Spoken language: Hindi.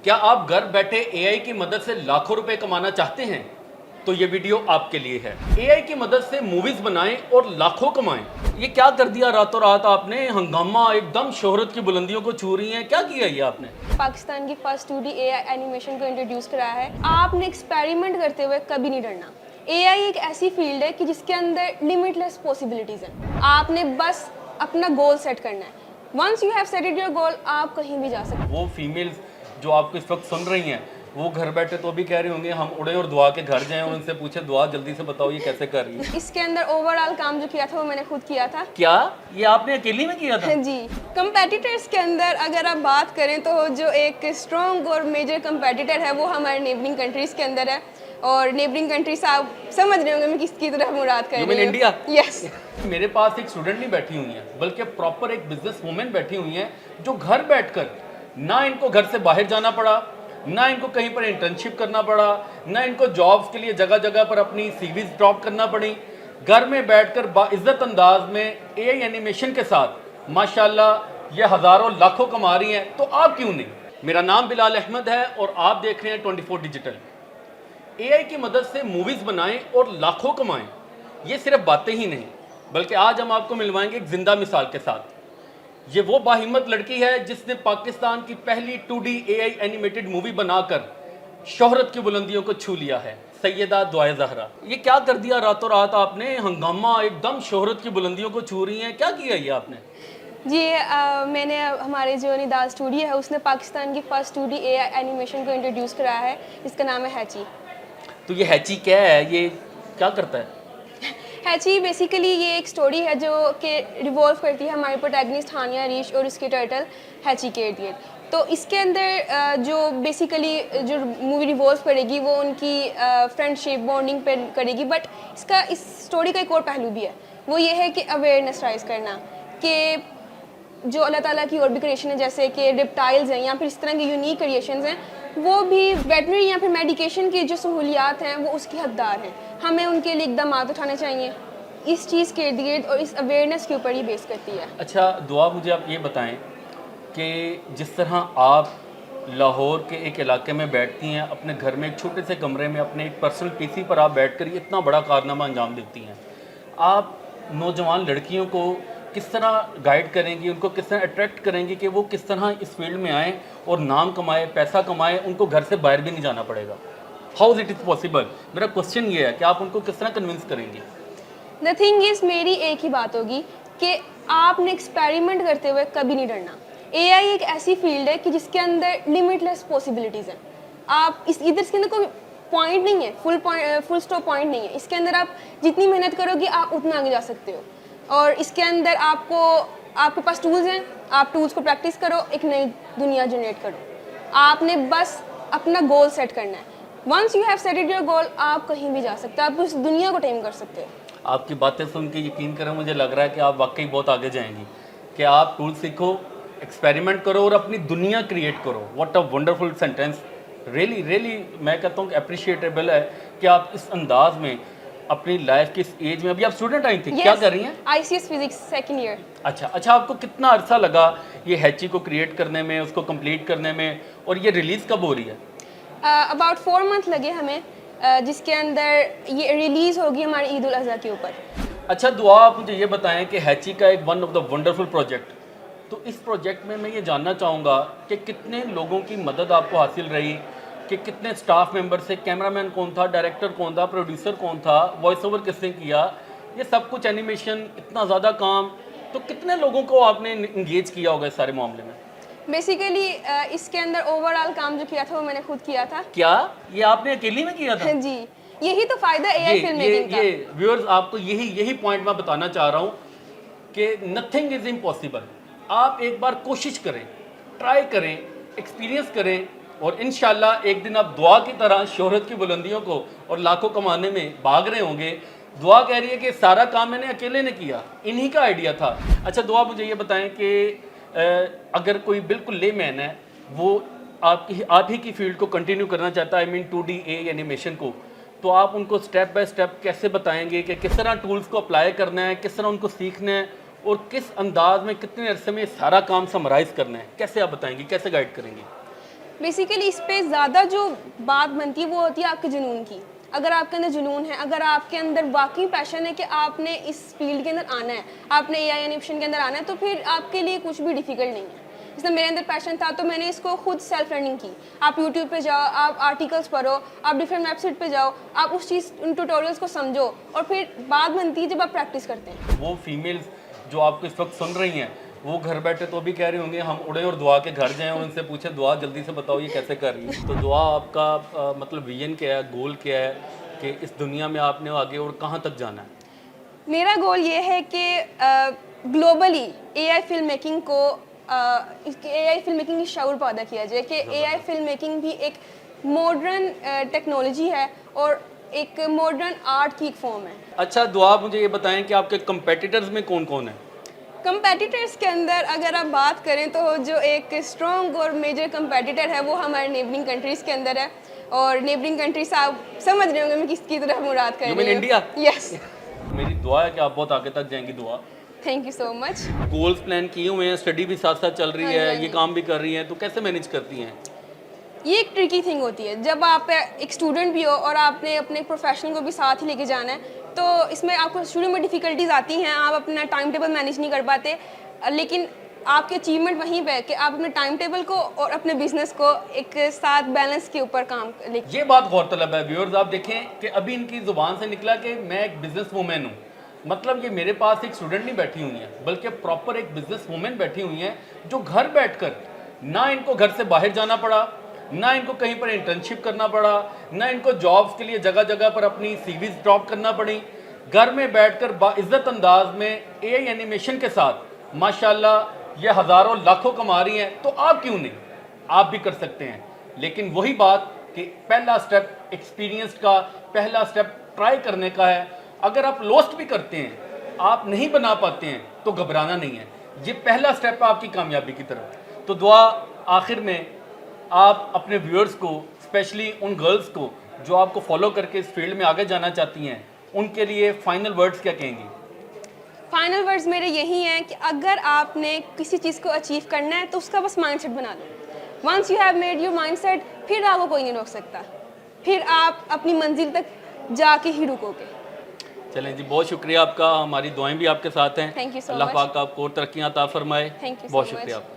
क्या आप घर बैठे एआई की मदद से लाखों रुपए कमाना चाहते हैं? तो ये वीडियो आपके लिए है। एआई की मदद से मूवीज बनाएं और लाखों कमाएं। ये क्या कर दिया रातों रात आपने? हंगामा, एकदम शोहरत की बुलंदियों को छू रही हैं। क्या किया ये आपने? पाकिस्तान की फर्स्ट 2D एआई एनिमेशन को इंट्रोड्यूस कराया है। आपने एक्सपेरिमेंट करते हुए कभी नहीं डरना। एआई एक ऐसी फील्ड है कि जिसके अंदर लिमिटलेस पॉसिबिलिटीज हैं। आपने बस अपना गोल सेट करना है। Once you have setted your goal, आप कहीं भी जा सकते हैं। वो फीमेल्स जो आपको इस वक्त सुन रही हैं, वो घर बैठे तो भी कह रही होंगी हम उड़े और दुआ के घर जाएं और उनसे पूछे दुआ जल्दी से बताओ ये कैसे कर रही है। इसके अंदर ओवरऑल काम जो किया था वो मैंने खुद किया था। क्या ये आपने अकेली में किया था? जी, कंपेटिटर्स के अंदर अगर आप बात करें तो जो एक स्ट्रॉन्ग और मेजर कंपेटिटर है वो हमारे नेबरिंग कंट्रीज के अंदर है। और नेबरिंग कंट्रीज आप समझ रहे होंगे मैं किसकी तरफ मुराद कर रही हूँ। इंडिया? यस। मेरे पास एक स्टूडेंट नहीं बैठी हुई है, बल्कि प्रॉपर एक बिजनेस वूमेन बैठी हुई है जो घर बैठकर ना इनको घर से बाहर जाना पड़ा, ना इनको कहीं पर इंटर्नशिप करना पड़ा, ना इनको जॉब्स के लिए जगह जगह पर अपनी सीवीज ड्रॉप करना पड़ी। घर में बैठकर बाइज्जत अंदाज में एआई एनिमेशन के साथ माशाल्लाह ये हज़ारों लाखों कमा रही हैं। तो आप क्यों नहीं? मेरा नाम बिलाल अहमद है और आप देख रहे हैं 24 डिजिटल। एआई की मदद से मूवीज़ बनाएं और लाखों कमाएं। ये सिर्फ बातें ही नहीं, बल्कि आज हम आपको मिलवाएंगे एक जिंदा मिसाल के साथ। ये वो बाहिम्मत लड़की है जिसने पाकिस्तान की पहली 2D एआई एनिमेटेड मूवी बनाकर शोहरत की बुलंदियों को छू लिया है। सैयदा दुआ ज़हरा। ये क्या कर दिया रातों रात आपने? हंगामा, एकदम शोहरत की बुलंदियों को छू रही हैं। क्या किया ये आपने? जी, मैंने हमारे जो निदाल स्टूडियो है उसने पाकिस्तान की फर्स्ट 2D एआई एनिमेशन को इंट्रोड्यूस कराया है। इसका नाम है हैची। तो ये हैची क्या है? ये क्या करता है? हैची बेसिकली ये एक स्टोरी है जो कि रिवॉल्व करती है हमारे प्रोटैगनिस्ट हानिया रीश और उसके टर्टल हैची के इर्द-गिर्द। तो इसके अंदर जो बेसिकली जो मूवी रिवॉल्व करेगी वो उनकी फ्रेंडशिप बॉन्डिंग पे करेगी। बट इसका इस स्टोरी का एक और पहलू भी है, वो ये है कि अवेयरनेस राइज करना कि जो अल्लाह ताला की और भी क्रिएशन है जैसे कि रिप्टाइल्स हैं या फिर इस तरह के यूनिक क्रिएशंस हैं, वो भी वेटनरी या फिर मेडिकेशन की जो सहूलियात हैं वो उसकी हकदार हैं। हमें उनके लिए इकदाम उठाने चाहिए। इस चीज़ के इर्द गिर्द और इस अवेयरनेस के ऊपर ही बेस करती है। अच्छा दुआ, मुझे आप ये बताएं कि जिस तरह आप लाहौर के एक इलाके में बैठती हैं, अपने घर में एक छोटे से कमरे में अपने एक पर्सनल पीसी पर आप बैठकर ये इतना बड़ा कारनामा अंजाम देती हैं, आप नौजवान लड़कियों को किस तरह गाइड करेंगी, उनको किस तरह अट्रैक्ट करेंगी कि वो किस तरह इस फील्ड में आएँ और नाम कमाए, पैसा कमाए, उनको घर से बाहर भी नहीं जाना पड़ेगा? How it is possible? मेरा क्वेश्चन ये है कि आप उनको किस तरह कन्विंस करेंगी? द थिंग इज, मेरी एक ही बात होगी कि आपने एक्सपेरिमेंट करते हुए कभी नहीं डरना। एआई एक ऐसी फील्ड है कि जिसके अंदर लिमिटलेस पॉसिबिलिटीज़ हैं। आप इसके अंदर कोई पॉइंट नहीं है, फुल स्टॉप पॉइंट नहीं है। इसके अंदर आप जितनी मेहनत करोगे आप उतना आगे जा सकते हो। और इसके अंदर आपके पास टूल्स हैं, आप टूल्स को प्रैक्टिस करो, एक नई दुनिया जनरेट करो। आपने बस अपना गोल सेट करना है। Once you have setted your goal, आप कहीं भी जा सकते हो, आप उस दुनिया को टेम कर सकते हो। आपकी बातें सुन के यकीन करें मुझे लग रहा है कि आप वाकई बहुत आगे जाएंगी, कि आप टूल सीखो, एक्सपेरिमेंट करो और अपनी दुनिया क्रिएट करो। What a wonderful sentence. Really really मैं कहता हूँ कि अप्रिशिएटेबल है कि आप इस अंदाज में अपनी लाइफ की इस एज में, अभी आप स्टूडेंट आई थी, क्या कर रही हैं? ICS physics second year. अच्छा, आपको कितना अरसा लगा ये हैची को क्रिएट करने में, उसको कंप्लीट करने में, और ये रिलीज़ कब हो रही है? अबाउट 4 मंथ लगे हमें, जिसके अंदर ये रिलीज़ होगी हमारे ईद उल अज़हा के ऊपर। अच्छा दुआ, आप मुझे ये बताएं कि हैची का एक one of the wonderful project, तो इस प्रोजेक्ट में मैं ये जानना चाहूँगा कि कितने लोगों की मदद आपको हासिल रही, कि कितने स्टाफ मेंबर से, कैमरामैन कौन था, डायरेक्टर कौन था, प्रोड्यूसर कौन था, वॉइस ओवर किसने किया, ये सब कुछ, एनिमेशन, इतना ज़्यादा काम, तो कितने लोगों को आपने इंगेज किया होगा इस सारे मामले में? बेसिकली इसके अंदर ओवरऑल काम जो किया था वो मैंने खुद किया था। क्या ये आपने अकेली में किया था? जी, यही तो फायदा एआई फिल्म मेकिंग का। ये व्यूअर्स, आपको यही पॉइंट मैं बताना चाह रहा हूँ कि नथिंग इज इम्पॉसिबल। आप एक बार कोशिश करें, ट्राई करें, एक्सपीरियंस करें, और इंशाल्लाह एक दिन आप दुआ की तरह शोहरत की बुलंदियों को और लाखों कमाने में भाग रहे होंगे। दुआ कह रही है कि सारा काम मैंने अकेले ने किया, इन्हीं का आइडिया था। अच्छा दुआ, मुझे ये बताएं कि अगर कोई बिल्कुल लेमैन है, वो आप ही की फील्ड को कंटिन्यू करना चाहता है, आई मीन 2D एनिमेशन को, तो आप उनको स्टेप बाय स्टेप कैसे बताएंगे कि किस तरह टूल्स को अप्लाई करना है, किस तरह उनको सीखना है, और किस अंदाज में कितने अरसे में सारा काम समराइज़ करना है? कैसे आप बताएंगे, कैसे गाइड करेंगे? बेसिकली इस पे ज़्यादा जो बात बनती है वो होती है आपके जुनून की। अगर आपके अंदर जुनून है, अगर आपके अंदर वाकई पैशन है कि आपने इस फील्ड के अंदर आना है, आपने एआई एनिमेशन के अंदर आना है, तो फिर आपके लिए कुछ भी डिफ़िकल्ट नहीं है। जैसे मेरे अंदर पैशन था तो मैंने इसको खुद सेल्फ लर्निंग की। आप यूट्यूब पे जाओ, आप आर्टिकल्स पढ़ो, आप डिफरेंट वेबसाइट पे जाओ, आप उस चीज़ उन ट्यूटोरियल्स को समझो और फिर बात बनती है जब आप प्रैक्टिस करते हैं। वो फीमेल्स जो आपको इस वक्त सुन रही हैं वो घर बैठे तो भी कह रही होंगी हम उड़े और दुआ के घर जाएं और उनसे पूछे दुआ जल्दी से बताओ ये कैसे कर रही है। तो दुआ आपका मतलब विजन क्या है, गोल क्या है कि इस दुनिया में आपने आगे और कहाँ तक जाना है? मेरा गोल ये है कि ग्लोबली एआई फिल्म मेकिंग को एआई फिल्म मेकिंग की शऊर पैदा किया जाए कि एआई फिल्म मेकिंग भी एक मॉडर्न टेक्नोलॉजी है और एक मॉडर्न आर्ट की एक फॉर्म है। अच्छा दुआ, मुझे ये बताएं कि आपके कंपेटिटर्स में कौन कौन है? कंपेटिटर्स के अंदर अगर आप बात करें तो जो एक स्ट्रॉन्ग और मेजर कंपेटिटर है वो हमारे नेबरिंग कंट्रीज़ के अंदर है। और नेबरिंग कंट्रीज आप समझ रहे होंगे मैं किसकी तरफ मुराद कर You रही mean हूँ। इंडिया? यस, मेरी दुआ है कि आप बहुत आगे तक जाएंगी। दुआ, thank you so much. Goals plan किए हुए हैं, स्टडी भी साथ साथ चल रही हाँ जी, है, हाँ ये जी। काम भी कर रही हैं, तो कैसे मैनेज करती हैं? ये एक ट्रिकी थिंग होती है जब आप एक स्टूडेंट भी हो और आपने अपने प्रोफेशन को भी साथ ही लेके जाना है, तो इसमें आपको शुरू में डिफ़िकल्टीज आती हैं, आप अपना टाइम टेबल मैनेज नहीं कर पाते, लेकिन आपकी अचीवमेंट वहीं पे है कि आप अपने टाइम टेबल को और अपने बिजनेस को एक साथ बैलेंस के ऊपर काम लेके। ये बात गौरतलब है व्यूअर्स, आप देखें कि अभी इनकी ज़ुबान से निकला कि मैं एक बिजनेस वूमेन हूँ। मतलब ये मेरे पास एक स्टूडेंट नहीं बैठी हुई है, बल्कि प्रॉपर एक बिजनेस वूमेन बैठी हुई हैं जो घर बैठकर ना इनको घर से बाहर जाना पड़ा, ना इनको कहीं पर इंटर्नशिप करना पड़ा, ना इनको जॉब्स के लिए जगह जगह पर अपनी सीवीज ड्रॉप करना पड़ी। घर में बैठकर बाइज्जत अंदाज में एआई एनिमेशन के साथ माशाल्लाह ये हज़ारों लाखों कमा रही हैं। तो आप क्यों नहीं, आप भी कर सकते हैं। लेकिन वही बात कि पहला स्टेप एक्सपीरियंस का, पहला स्टेप ट्राई करने का है। अगर आप लोस्ट भी करते हैं, आप नहीं बना पाते हैं, तो घबराना नहीं है, ये पहला स्टेप है आपकी कामयाबी की तरफ। तो दुआ, आखिर में आप अपने व्यूअर्स को, स्पेशली उन गर्ल्स को जो आपको फॉलो करके इस फील्ड में आगे जाना चाहती हैं, उनके लिए फाइनल वर्ड्स क्या कहेंगी? फाइनल वर्ड्स मेरे यही हैं कि अगर आपने किसी चीज़ को अचीव करना है तो उसका बस माइंडसेट बना लो। Once you have made your mindset, फिर आपको कोई नहीं रोक सकता, फिर आप अपनी मंजिल तक जाके ही रुकोगे। चलें जी, बहुत शुक्रिया आपका, हमारी दुआएं भी आपके साथ हैं। Thank you so Allah much. पाक आपको और तरक्कियां अता फरमाए। Thank you so बहुत much. शुक्रिया आपका।